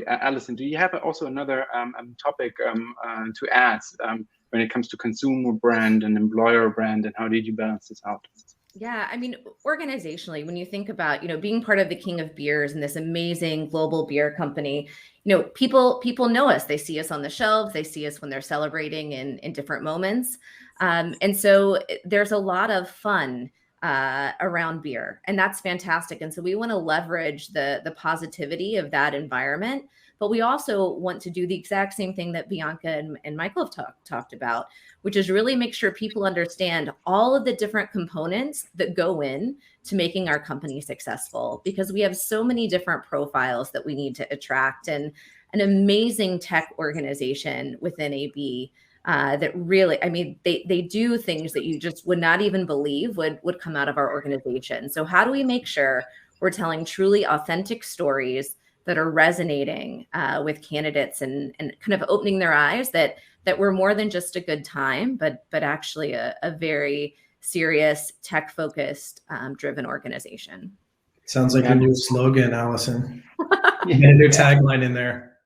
Allison, do you have also another topic to add when it comes to consumer brand and employer brand, and how did you balance this out? Yeah, I mean, organizationally, when you think about, being part of the King of Beers and this amazing global beer company, people know us. They see us on the shelves. They see us when they're celebrating in different moments. And so there's a lot of fun around beer, and that's fantastic. And so we want to leverage the positivity of that environment, but we also want to do the exact same thing that Bianca and Michael have talked about, which is really make sure people understand all of the different components that go in to making our company successful, because we have so many different profiles that we need to attract, and an amazing tech organization within AB that really, I mean, they do things that you just would not even believe would come out of our organization. So how do we make sure we're telling truly authentic stories that are resonating with candidates and kind of opening their eyes that we're more than just a good time, but actually a very serious tech-focused driven organization. Sounds like your new slogan, Allison. You get a new tagline in there.